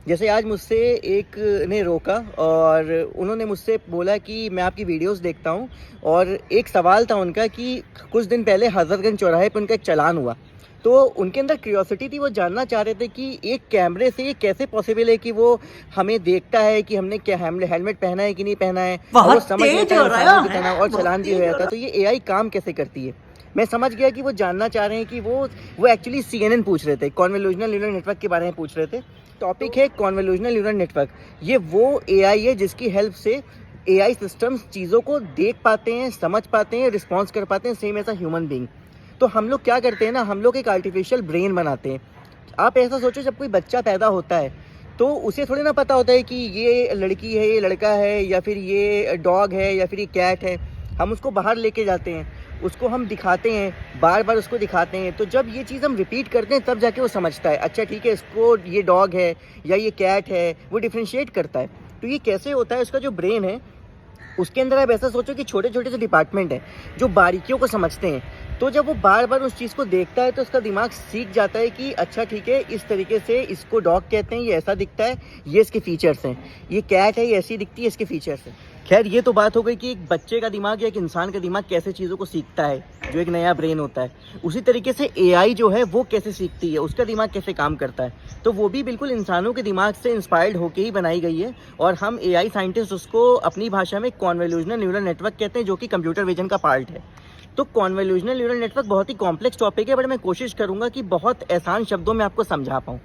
जैसे आज मुझसे एक ने रोका और उन्होंने मुझसे बोला कि मैं आपकी वीडियोस देखता हूँ, और एक सवाल था उनका कि कुछ दिन पहले हज़रतगंज चौराहे पर उनका एक चालान हुआ। तो उनके अंदर क्यूरियोसिटी थी, वो जानना चाह रहे थे कि एक कैमरे से ये कैसे पॉसिबल है कि वो हमें देखता है कि हमने क्या हेलमेट पहना है कि नहीं पहना है, और वो समझ लेता है इंसानों की तरह, और चालान भी हो जाता है। तो ये एआई काम कैसे करती है? मैं समझ गया कि वो जानना चाह रहे हैं कि वो एक्चुअली CNN पूछ रहे थे, कॉन्वोल्यूशनल न्यूरल नेटवर्क के बारे में पूछ रहे थे। टॉपिक है कॉन्वोल्यूशनल न्यूरल नेटवर्क। ये वो एआई है जिसकी हेल्प से एआई सिस्टम्स चीज़ों को देख पाते हैं, समझ पाते हैं, रिस्पॉन्स कर पाते हैं, same as a human being. तो हम लोग क्या करते हैं ना, हम लोग एक आर्टिफिशियल ब्रेन बनाते हैं। आप ऐसा सोचो, जब कोई बच्चा पैदा होता है तो उसे थोड़ी ना पता होता है कि ये लड़की है, ये लड़का है, या फिर ये डॉग है, या फिर ये कैट है। हम उसको बाहर लेके जाते हैं, उसको हम दिखाते हैं, बार बार उसको दिखाते हैं। तो जब ये चीज़ हम रिपीट करते हैं तब जाके वो समझता है, अच्छा ठीक है, इसको ये डॉग है या ये कैट है, वो डिफ्रेंशिएट करता है। तो ये कैसे होता है? उसका जो ब्रेन है उसके अंदर आप ऐसा सोचो कि छोटे छोटे से डिपार्टमेंट हैं जो बारीकियों को समझते हैं। तो जब वो बार बार उस चीज़ को देखता है तो उसका दिमाग सीख जाता है कि अच्छा ठीक है, इस तरीके से इसको डॉग कहते हैं, ये ऐसा दिखता है, ये इसके फीचर्स हैं, ये कैट है, ये ऐसी दिखती है, इसके फीचर्स हैं। खैर, ये तो बात हो गई कि एक बच्चे का दिमाग या एक इंसान का दिमाग कैसे चीज़ों को सीखता है, जो एक नया ब्रेन होता है। उसी तरीके से एआई जो है वो कैसे सीखती है, उसका दिमाग कैसे काम करता है। तो वो भी बिल्कुल इंसानों के दिमाग से इंस्पायर्ड होकर ही बनाई गई है, और हम एआई साइंटिस्ट उसको अपनी भाषा में कॉन्वोल्यूशनल न्यूरल नेटवर्क कहते हैं, जो कि कंप्यूटर विजन का पार्ट है। तो कॉन्वोल्यूशनल न्यूरल नेटवर्क बहुत ही कॉम्प्लेक्स टॉपिक है, बट मैं कोशिश करूंगा कि बहुत आसान शब्दों में आपको समझा पाऊँ।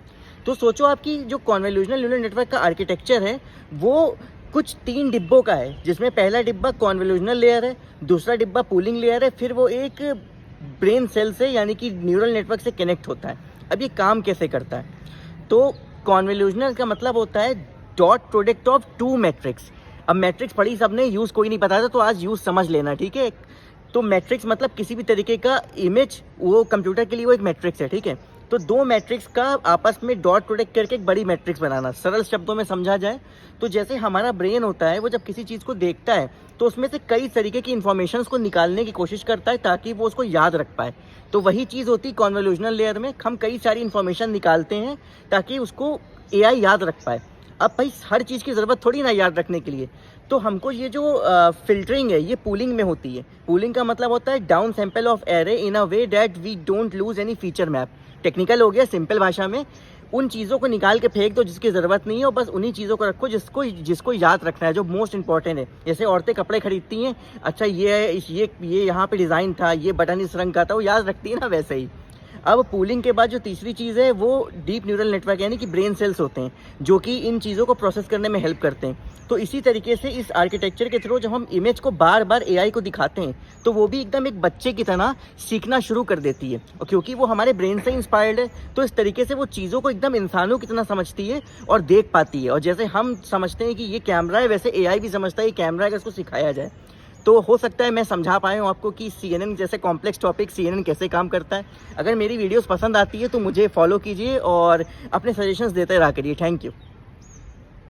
तो सोचो, आपकी जो कॉन्वोल्यूशनल न्यूरल नेटवर्क का आर्किटेक्चर है वो कुछ 3 डिब्बों का है, जिसमें पहला डिब्बा कॉन्वोल्यूशनल लेयर है, दूसरा डिब्बा पूलिंग लेयर है, फिर वो एक ब्रेन सेल से यानी कि न्यूरल नेटवर्क से कनेक्ट होता है। अब ये काम कैसे करता है? तो कॉन्वोल्यूशनल का मतलब होता है डॉट प्रोडक्ट ऑफ 2 मैट्रिक्स। अब मैट्रिक्स पढ़ी सबने, यूज़ कोई नहीं बताया था, तो आज यूज़ समझ लेना, ठीक है। तो मैट्रिक्स मतलब किसी भी तरीके का इमेज, वो कंप्यूटर के लिए वो एक मैट्रिक्स है, ठीक है। तो 2 मैट्रिक्स का आपस में डॉट प्रोडक्ट करके एक बड़ी मैट्रिक्स बनाना। सरल शब्दों में समझा जाए तो जैसे हमारा ब्रेन होता है, वो जब किसी चीज़ को देखता है तो उसमें से कई तरीके की इन्फॉर्मेशंस को निकालने की कोशिश करता है ताकि वो उसको याद रख पाए। तो वही चीज़ होती है कॉन्वोल्यूशनल लेयर में, हम कई सारी इन्फॉर्मेशन निकालते हैं ताकि उसको एआई याद रख पाए। अब भाई हर चीज़ की ज़रूरत थोड़ी ना याद रखने के लिए, तो हमको ये जो फिल्टरिंग है ये पूलिंग में होती है। पूलिंग का मतलब होता है down sample of array in a way that we don't lose any feature map. Technical हो गया, सिंपल भाषा में उन चीज़ों को निकाल के फेंक दो जिसकी ज़रूरत नहीं है, और बस उन्हीं चीज़ों को रखो जिसको याद रखना है, जो मोस्ट इंपॉर्टेंट है। जैसे औरतें कपड़े खरीदती हैं, अच्छा ये यहाँ पे डिज़ाइन था, ये बटन इस रंग का था, वो याद रखती है ना, वैसे ही। अब पूलिंग के बाद जो तीसरी चीज़ है वो डीप न्यूरल नेटवर्क यानी कि ब्रेन सेल्स होते हैं, जो कि इन चीज़ों को प्रोसेस करने में हेल्प करते हैं। तो इसी तरीके से इस आर्किटेक्चर के थ्रू जब हम इमेज को बार बार एआई को दिखाते हैं तो वो भी एकदम एक बच्चे की तरह सीखना शुरू कर देती है, और क्योंकि वो हमारे ब्रेन से इंस्पायर्ड है तो इस तरीके से वो चीज़ों को एकदम इंसानों की तरह समझती है और देख पाती है। और जैसे हम समझते हैं कि ये कैमरा है, वैसे एआई भी समझता है ये कैमरा है, अगर इसको सिखाया जाए। तो हो सकता है मैं समझा पाया हूँ आपको कि CNN जैसे कॉम्प्लेक्स टॉपिक CNN कैसे काम करता है। अगर मेरी वीडियोस पसंद आती है तो मुझे फॉलो कीजिए और अपने सजेशंस देते रहा करिए। Thank you.